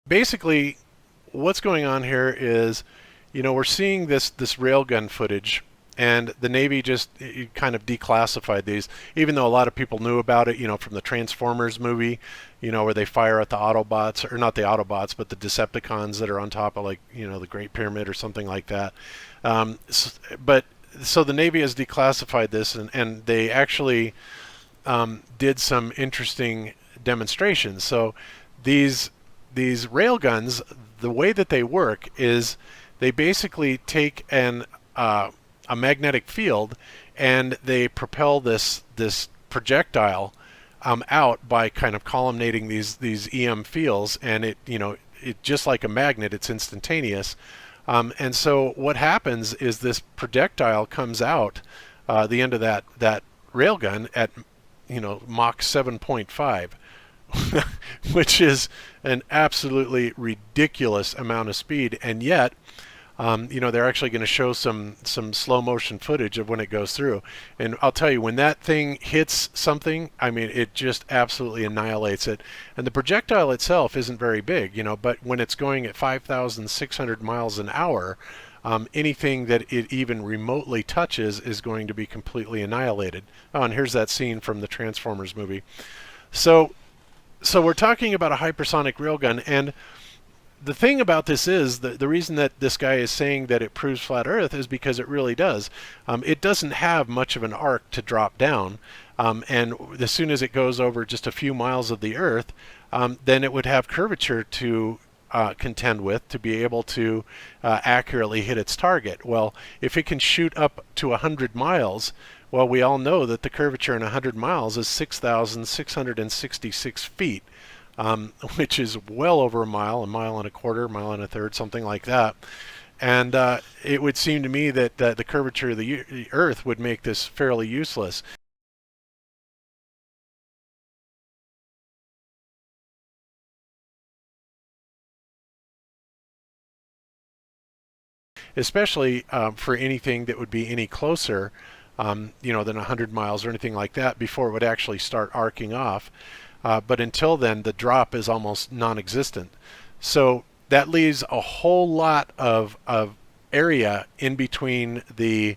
basically, what's going on here is, we're seeing this railgun footage, and the Navy just kind of declassified these, even though a lot of people knew about it, from the Transformers movie, where they fire at the Autobots, or not the Autobots, but the Decepticons that are on top of, like, the Great Pyramid or something like that. But so the Navy has declassified this, and they actually did some interesting demonstrations. So these railguns, the way that they work is they basically take a magnetic field, and they propel this projectile out by kind of columnating these EM fields, and it just like a magnet, it's instantaneous. And so what happens is this projectile comes out the end of that railgun at Mach 7.5, which is an absolutely ridiculous amount of speed, and yet they're actually going to show some slow motion footage of when it goes through. And I'll tell you, when that thing hits something, I mean, it just absolutely annihilates it. And the projectile itself isn't very big, but when it's going at 5,600 miles an hour, anything that it even remotely touches is going to be completely annihilated. Oh, and here's that scene from the Transformers movie. So we're talking about a hypersonic railgun, and the thing about this is the reason that this guy is saying that it proves flat Earth is because it really does. It doesn't have much of an arc to drop down, and as soon as it goes over just a few miles of the Earth, then it would have curvature to contend with to be able to accurately hit its target. Well, if it can shoot up to 100 miles, well, we all know that the curvature in 100 miles is 6,666 feet. Which is well over a mile and a quarter, a mile and a third, something like that. And it would seem to me that the curvature of the Earth would make this fairly useless. Especially for anything that would be any closer, than 100 miles or anything like that, before it would actually start arcing off. But until then, the drop is almost non-existent. So that leaves a whole lot of area in between the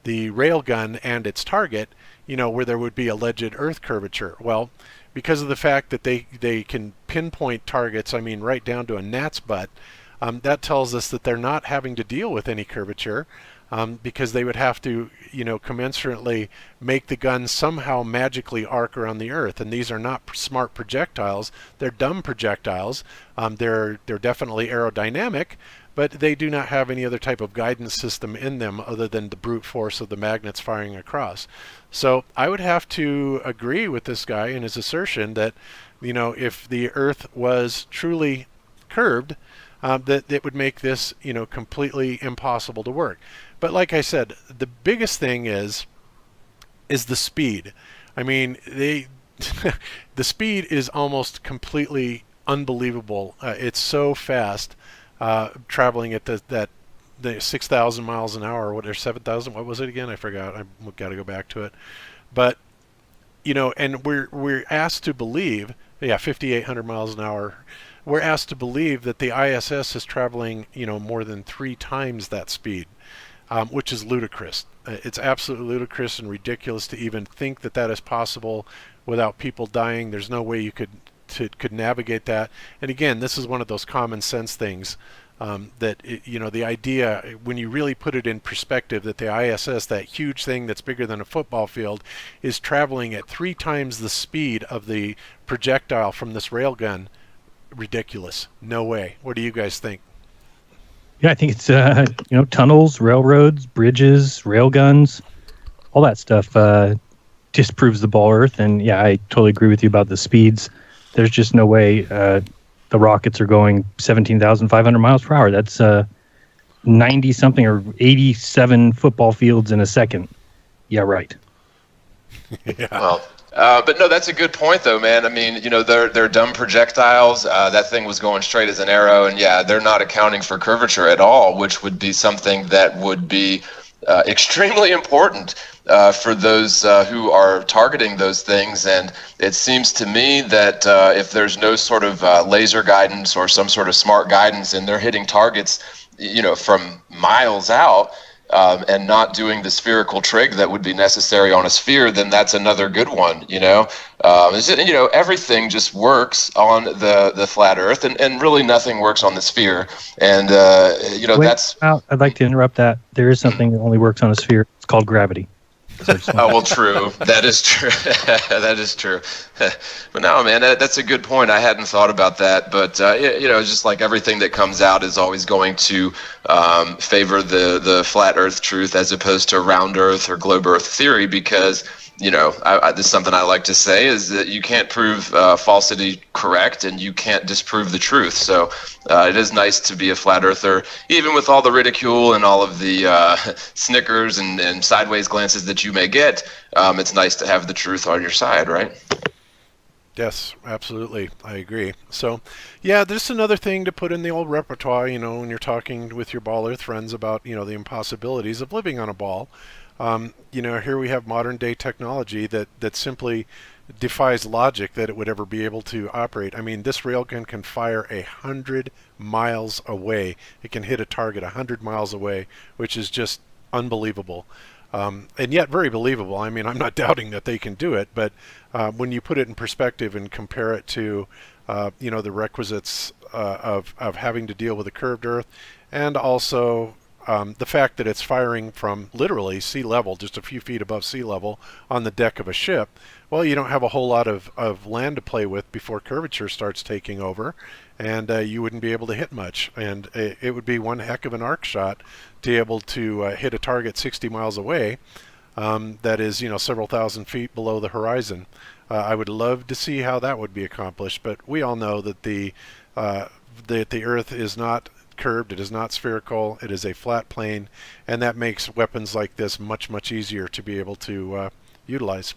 railgun and its target, where there would be alleged Earth curvature. Well, because of the fact that they can pinpoint targets, I mean, right down to a gnat's butt, that tells us that they're not having to deal with any curvature. Because they would have to, commensurately make the gun somehow magically arc around the Earth. And these are not smart projectiles; they're dumb projectiles. They're definitely aerodynamic, but they do not have any other type of guidance system in them other than the brute force of the magnets firing across. So I would have to agree with this guy in his assertion that, if the Earth was truly curved, that it would make this, completely impossible to work. But like I said, the biggest thing is the speed. I mean, the speed is almost completely unbelievable. It's so fast, traveling at the 6,000 miles an hour, or 7,000. What was it again? I forgot. I've got to go back to it. But and we're asked to believe, 5,800 miles an hour. We're asked to believe that the ISS is traveling, more than 3 times that speed, which is ludicrous. It's absolutely ludicrous and ridiculous to even think that that is possible without people dying. There's no way you could navigate that. And again, this is one of those common sense things that the idea, when you really put it in perspective, that the ISS, that huge thing that's bigger than a football field, is traveling at 3 times the speed of the projectile from this railgun. Ridiculous. No way. What do you guys think? Yeah, I think it's tunnels, railroads, bridges, railguns, all that stuff disproves the ball Earth. And yeah, I totally agree with you about the speeds. There's just no way the rockets are going 17,500 miles per hour. That's 90 something or 87 football fields in a second. Yeah, right. Yeah. Well, but no, that's a good point, though, man. I mean, they're dumb projectiles. That thing was going straight as an arrow, and yeah, they're not accounting for curvature at all, which would be something that would be extremely important for those who are targeting those things. And it seems to me that if there's no sort of laser guidance or some sort of smart guidance, and they're hitting targets, from miles out, and not doing the spherical trig that would be necessary on a sphere, then that's another good one. Everything just works on the flat Earth, and really nothing works on the sphere. And Wait, that's. I'd like to interrupt that. There is something that only works on a sphere. It's called gravity. So Oh, well, true. That is true. That is true. But no, man, that's a good point. I hadn't thought about that. But, just like everything that comes out is always going to favor the flat Earth truth as opposed to round Earth or globe Earth theory, because this is something I like to say, is that you can't prove falsity correct, and you can't disprove the truth. So it is nice to be a flat earther, even with all the ridicule and all of the snickers and sideways glances that you may get. It's nice to have the truth on your side, right? Yes, absolutely. I agree. So, yeah, this is another thing to put in the old repertoire, when you're talking with your ball earth friends about, the impossibilities of living on a ball. Here we have modern day technology that simply defies logic that it would ever be able to operate. I mean, this railgun can fire 100 miles away. It can hit a target 100 miles away, which is just unbelievable. And yet very believable. I mean, I'm not doubting that they can do it, but when you put it in perspective and compare it to, the requisites of having to deal with a curved Earth, and also the fact that it's firing from literally sea level, just a few feet above sea level, on the deck of a ship, well, you don't have a whole lot of land to play with before curvature starts taking over, and you wouldn't be able to hit much. And it would be one heck of an arc shot to be able to hit a target 60 miles away that is, several thousand feet below the horizon. I would love to see how that would be accomplished, but we all know that the Earth is not curved, it is not spherical, it is a flat plane, and that makes weapons like this much, much easier to be able to utilize.